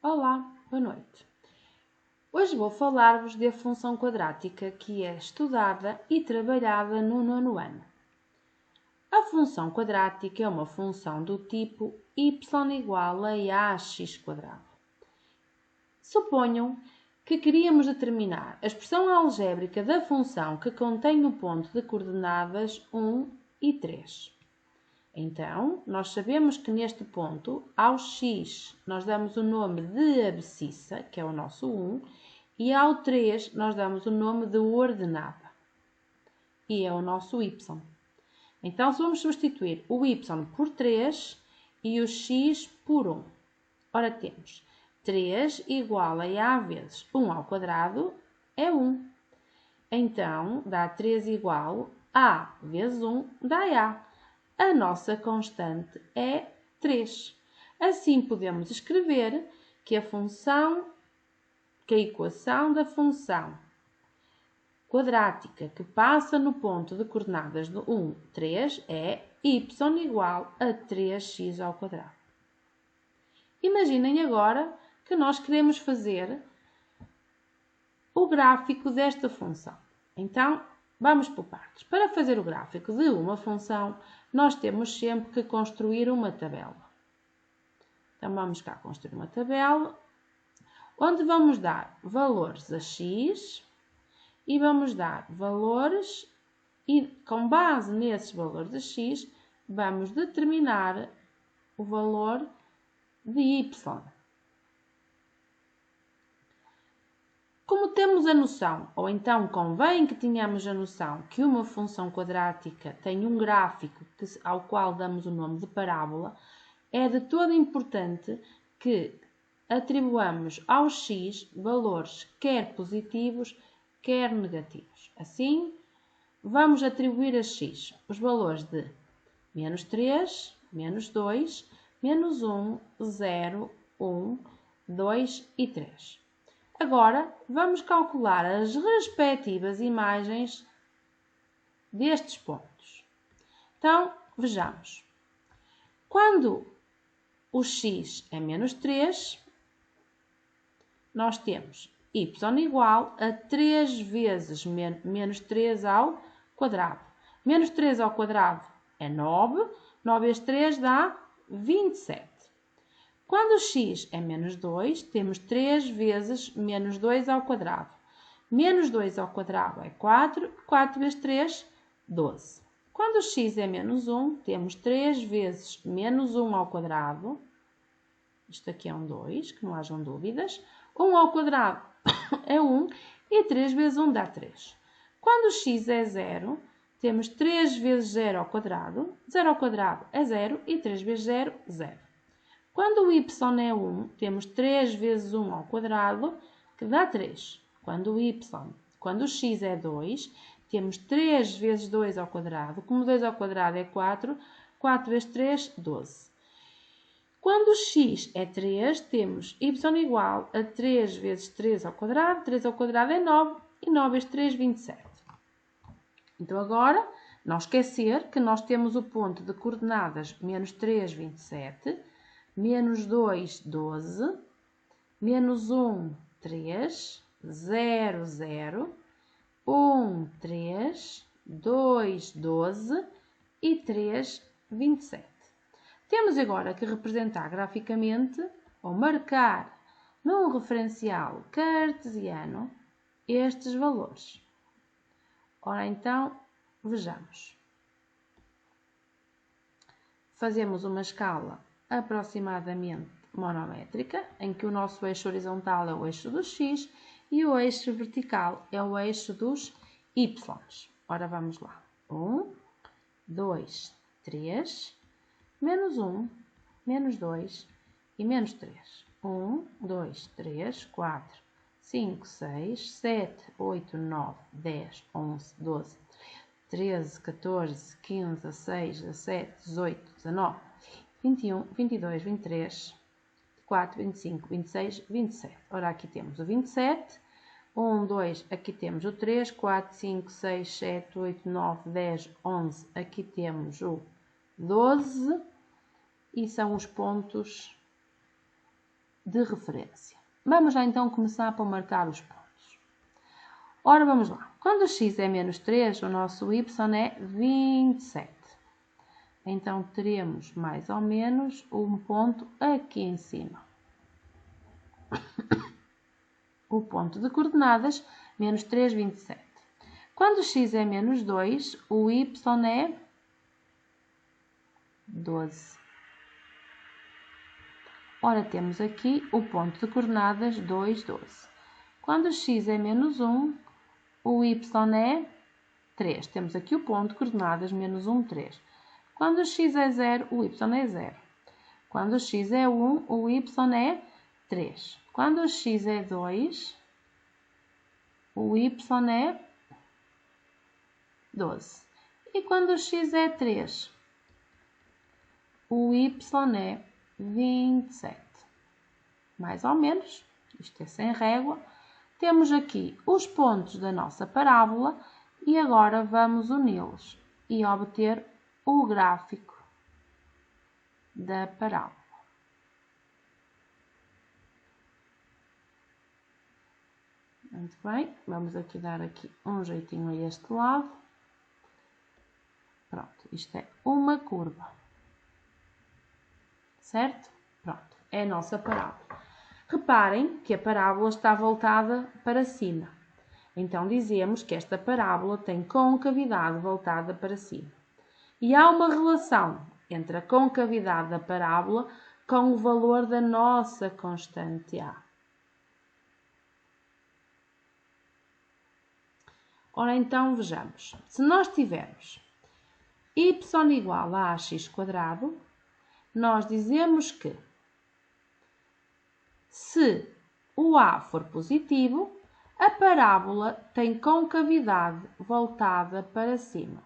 Olá, boa noite. Hoje vou falar-vos da função quadrática que é estudada e trabalhada no nono ano. A função quadrática é uma função do tipo y igual a ax². Suponham que queríamos determinar a expressão algébrica da função que contém o ponto de coordenadas 1 e 3. Então, nós sabemos que neste ponto, ao x, nós damos o nome de abscissa, que é o nosso 1, e ao 3, nós damos o nome de ordenada, e é o nosso y. Então, se vamos substituir o y por 3 e o x por 1. Ora, temos 3 igual a a vezes 1 ao quadrado é 1. Então, dá 3 igual a vezes 1 dá a. A nossa constante é 3. Assim, podemos escrever que a equação da função quadrática que passa no ponto de coordenadas do 1, 3 é y igual a 3x ao quadrado. Imaginem agora que nós queremos fazer o gráfico desta função. Então, vamos por partes. Para fazer o gráfico de uma função, nós temos sempre que construir uma tabela. Então, vamos cá construir uma tabela, onde vamos dar valores a x e vamos dar valores, e com base nesses valores de x, vamos determinar o valor de y. Como temos a noção, ou então convém que tenhamos a noção que uma função quadrática tem um gráfico ao qual damos o nome de parábola, é de todo importante que atribuamos ao x valores quer positivos, quer negativos. Assim, vamos atribuir a x os valores de menos 3, menos 2, menos 1, 0, 1, 2 e 3. Agora, vamos calcular as respectivas imagens destes pontos. Então, vejamos. Quando o x é menos 3, nós temos y igual a 3 vezes menos 3 ao quadrado. Menos 3 ao quadrado é 9. 9 vezes 3 dá 27. Quando o x é menos 2, temos 3 vezes menos 2 ao quadrado. Menos 2 ao quadrado é 4. 4 vezes 3, 12. Quando o x é menos 1, temos 3 vezes menos 1 ao quadrado. Isto aqui é um 2, que não hajam dúvidas. 1 ao quadrado é 1 e 3 vezes 1 dá 3. Quando o x é 0, temos 3 vezes 0 ao quadrado. 0 ao quadrado é 0 e 3 vezes 0, 0. Quando o y é 1, temos 3 vezes 1 ao quadrado, que dá 3. Quando o x é 2, temos 3 vezes 2 ao quadrado. Como 2 ao quadrado é 4, 4 vezes 3, 12. Quando o x é 3, temos y igual a 3 vezes 3 ao quadrado. 3 ao quadrado é 9 e 9 vezes 3, 27. Então agora, não esquecer que nós temos o ponto de coordenadas menos 3, 27, menos 2, 12, menos 1, 3, 0, 0, 1, 3, 2, 12 e 3, 27. Temos agora que representar graficamente ou marcar num referencial cartesiano estes valores. Ora então, vejamos. Fazemos uma escala aproximadamente monométrica, em que o nosso eixo horizontal é o eixo do x e o eixo vertical é o eixo dos y. Ora, vamos lá. 1, 2, 3, menos 1, menos 2 e menos 3. 1, 2, 3, 4, 5, 6, 7, 8, 9, 10, 11, 12, 13, 14, 15, 16, 17, 18, 19, 21, 22, 23, 24, 25, 26, 27. Ora, aqui temos o 27. 1, 2, aqui temos o 3, 4, 5, 6, 7, 8, 9, 10, 11. Aqui temos o 12. E são os pontos de referência. Vamos lá então começar por marcar os pontos. Ora, vamos lá. Quando x é menos 3, o nosso y é 27. Então, teremos mais ou menos um ponto aqui em cima. O ponto de coordenadas, menos 3, 27. Quando x é menos 2, o y é 12. Ora, temos aqui o ponto de coordenadas 2, 12. Quando x é menos 1, o y é 3. Temos aqui o ponto de coordenadas menos 1, 3. Quando x é 0, o y é 0. Quando x é 1, o y é 3. Quando x é 2, o y é 12. E quando x é 3, o y é 27. Mais ou menos, isto é sem régua. Temos aqui os pontos da nossa parábola e agora vamos uni-los e obter o gráfico da parábola. Muito bem, vamos aqui dar aqui um jeitinho a este lado. Pronto, isto é uma curva. Certo? Pronto, é a nossa parábola. Reparem que a parábola está voltada para cima. Então, dizemos que esta parábola tem concavidade voltada para cima. E há uma relação entre a concavidade da parábola com o valor da nossa constante A. Ora, então, vejamos. Se nós tivermos y igual a ax², nós dizemos que se o A for positivo, a parábola tem concavidade voltada para cima.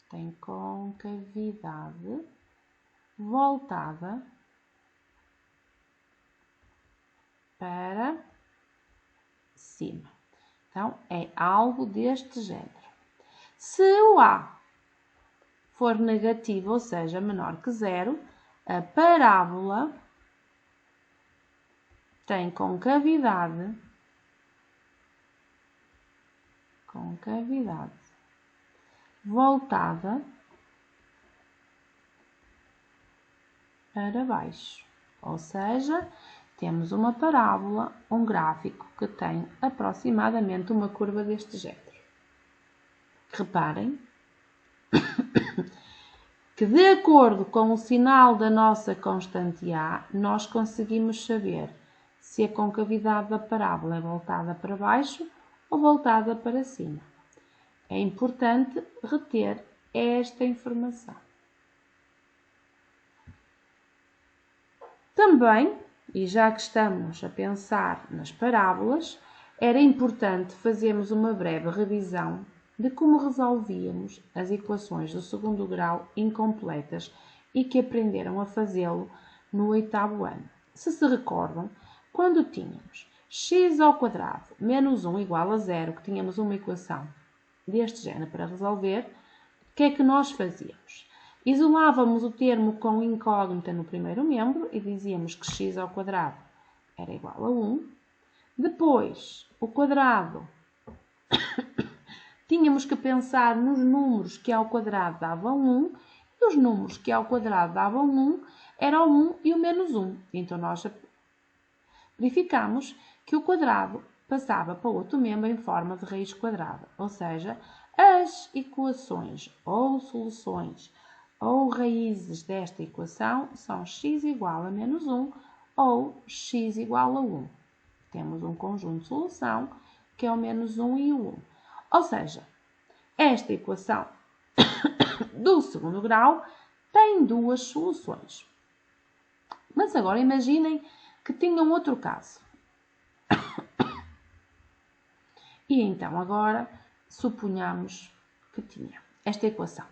Tem concavidade voltada para cima. Então, é algo deste género. Se o A for negativo, ou seja, menor que 0, a parábola tem concavidade voltada para baixo. Ou seja, temos uma parábola, um gráfico que tem aproximadamente uma curva deste género. Reparem que, de acordo com o sinal da nossa constante A, nós conseguimos saber se a concavidade da parábola é voltada para baixo ou voltada para cima. É importante reter esta informação. Também, e já que estamos a pensar nas parábolas, era importante fazermos uma breve revisão de como resolvíamos as equações do segundo grau incompletas e que aprenderam a fazê-lo no 8º ano. Se recordam, quando tínhamos x² menos 1 igual a 0, que tínhamos uma equação deste género para resolver, o que é que nós fazíamos? Isolávamos o termo com incógnita no primeiro membro e dizíamos que x² era igual a 1. Depois, o quadrado, tínhamos que pensar nos números que ao quadrado davam 1 e os números que ao quadrado davam 1 eram o 1 e o menos 1. Então, nós verificamos que o quadrado passava para outro membro em forma de raiz quadrada. Ou seja, as equações ou soluções ou raízes desta equação são x igual a menos 1 ou x igual a 1. Temos um conjunto de solução que é o menos 1 e o 1. Ou seja, esta equação do segundo grau tem duas soluções. Mas agora imaginem que tinham outro caso. E então agora suponhamos que tinha esta equação.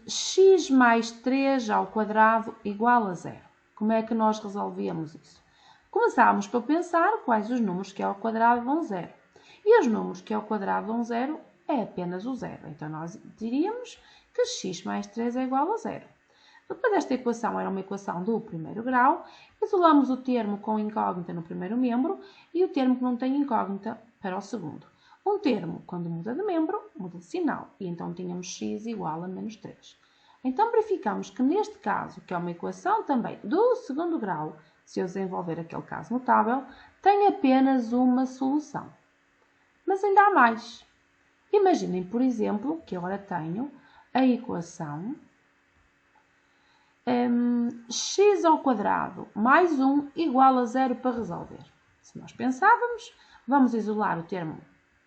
X mais 3² igual a 0. Como é que nós resolvíamos isso? Começávamos por pensar quais os números que ao quadrado dão 0. E os números que ao quadrado dão 0 é apenas o 0. Então, nós diríamos que x mais 3 é igual a 0. Depois esta equação era uma equação do primeiro grau, isolamos o termo com incógnita no primeiro membro e o termo que não tem incógnita para o segundo. Um termo, quando muda de membro, muda de sinal, e então tínhamos x igual a menos 3. Então verificamos que neste caso, que é uma equação também do segundo grau, se eu desenvolver aquele caso notável, tem apenas uma solução. Mas ainda há mais. Imaginem, por exemplo, que agora tenho a equação x ao quadrado mais 1 igual a 0 para resolver. Se nós pensávamos, vamos isolar o termo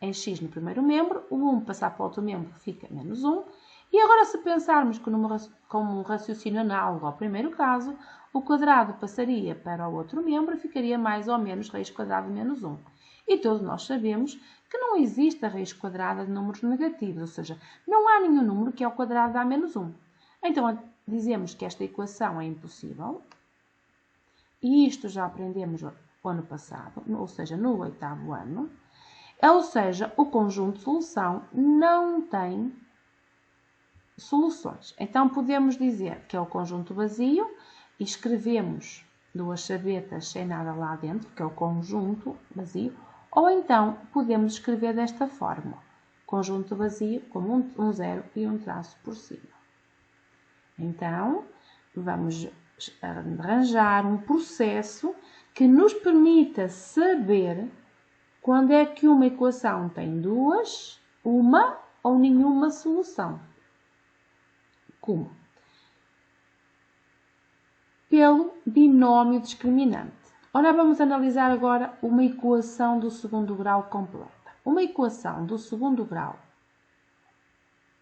em x no primeiro membro, o 1 passar para o outro membro fica menos 1, e agora se pensarmos como um raciocínio análogo ao primeiro caso, o quadrado passaria para o outro membro e ficaria mais ou menos raiz quadrada de menos 1. E todos nós sabemos que não existe a raiz quadrada de números negativos, ou seja, não há nenhum número que ao quadrado dá menos 1. Então, dizemos que esta equação é impossível, e isto já aprendemos no ano passado, ou seja, no 8º ano, ou seja, o conjunto de solução não tem soluções. Então, podemos dizer que é o conjunto vazio e escrevemos duas chavetas sem nada lá dentro, que é o conjunto vazio, ou então podemos escrever desta forma, conjunto vazio como um zero e um traço por cima. Então, vamos arranjar um processo que nos permita saber quando é que uma equação tem duas, uma ou nenhuma solução. Como? Pelo binómio discriminante. Ora, vamos analisar agora uma equação do segundo grau completa. Uma equação do segundo grau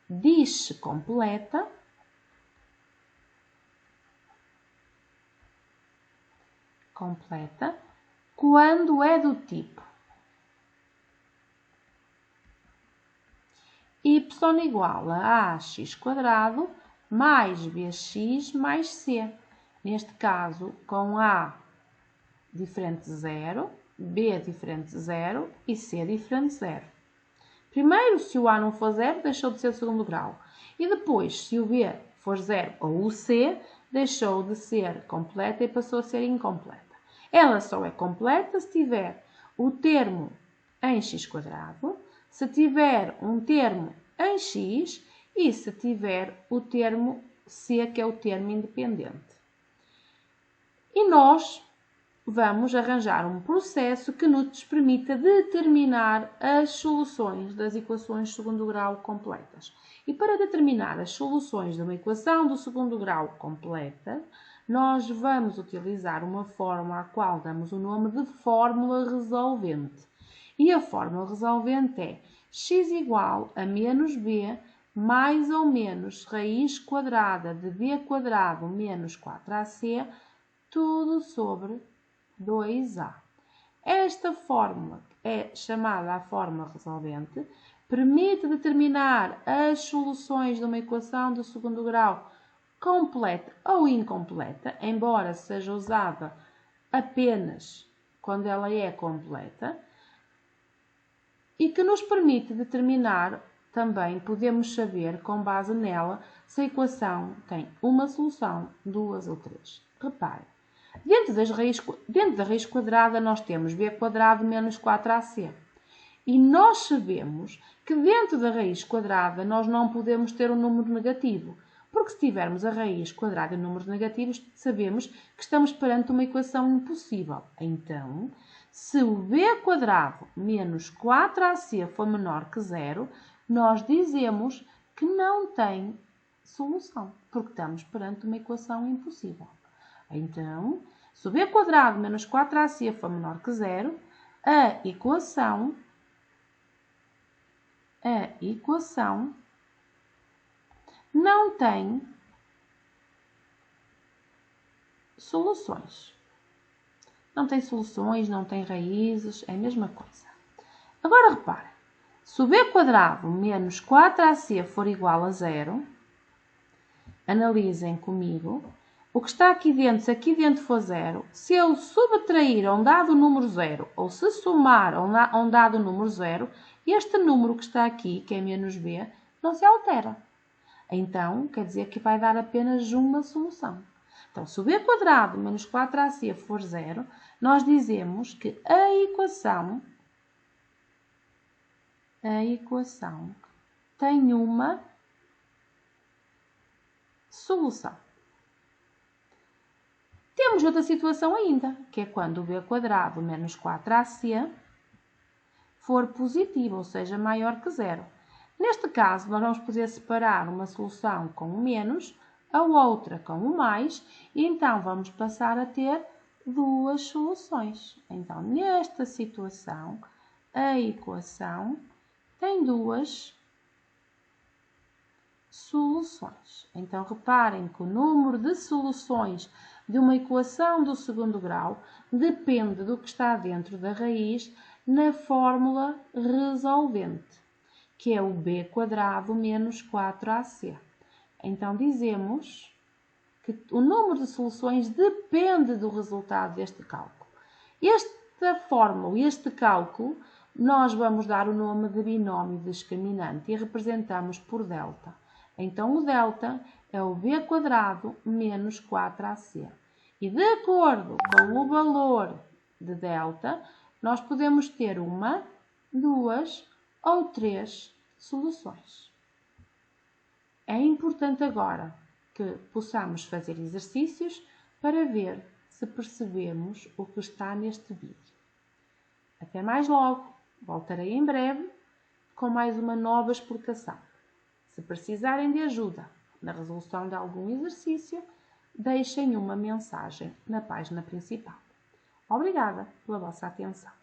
diz-se completa quando é do tipo y igual a ax² mais bx mais c. Neste caso, com a diferente de 0, b diferente de 0 e c diferente de 0. Primeiro, se o a não for 0, deixou de ser segundo grau. E depois, se o b for 0 ou o c, deixou de ser completa e passou a ser incompleta. Ela só é completa se tiver o termo em x², se tiver um termo em x e se tiver o termo c, que é o termo independente. E nós vamos arranjar um processo que nos permita determinar as soluções das equações de segundo grau completas. E para determinar as soluções de uma equação do segundo grau completa, nós vamos utilizar uma fórmula à qual damos o nome de fórmula resolvente. E a fórmula resolvente é x igual a menos b mais ou menos raiz quadrada de b² menos 4ac, tudo sobre 2a. Esta fórmula é chamada a fórmula resolvente, permite determinar as soluções de uma equação do segundo grau completa ou incompleta, embora seja usada apenas quando ela é completa, e que nos permite determinar, também podemos saber, com base nela, se a equação tem uma solução, duas ou três. Reparem, dentro da raiz quadrada nós temos b² menos 4ac. E nós sabemos que dentro da raiz quadrada nós não podemos ter um número negativo, porque se tivermos a raiz quadrada de números negativos, sabemos que estamos perante uma equação impossível. Então, se o b² menos 4ac for menor que 0, nós dizemos que não tem solução, porque estamos perante uma equação impossível. Então, se o b² menos 4ac for menor que 0, a equação não tem soluções. Não tem soluções, não tem raízes, é a mesma coisa. Agora reparem, se o b² menos 4ac for igual a 0, analisem comigo, o que está aqui dentro, se aqui dentro for 0, se eu subtrair a um dado número 0 ou se somar a um dado número 0, este número que está aqui, que é menos b, não se altera. Então, quer dizer que vai dar apenas uma solução. Então, se o b² menos 4ac for zero, nós dizemos que a equação tem uma solução. Temos outra situação ainda, que é quando o b² menos 4ac for positivo, ou seja, maior que zero. Neste caso, nós vamos poder separar uma solução com o menos, a outra com o mais, e então vamos passar a ter duas soluções. Então, nesta situação, a equação tem duas soluções. Então, reparem que o número de soluções de uma equação do segundo grau depende do que está dentro da raiz na fórmula resolvente, que é o b² menos 4ac. Então, dizemos que o número de soluções depende do resultado deste cálculo. Esta fórmula, este cálculo, nós vamos dar o nome de binómio discriminante e representamos por delta. Então, o delta é o b² menos 4ac. E de acordo com o valor de delta, nós podemos ter uma, duas ou três soluções. É importante agora que possamos fazer exercícios para ver se percebemos o que está neste vídeo. Até mais logo, voltarei em breve com mais uma nova explicação. Se precisarem de ajuda na resolução de algum exercício, deixem uma mensagem na página principal. Obrigada pela vossa atenção.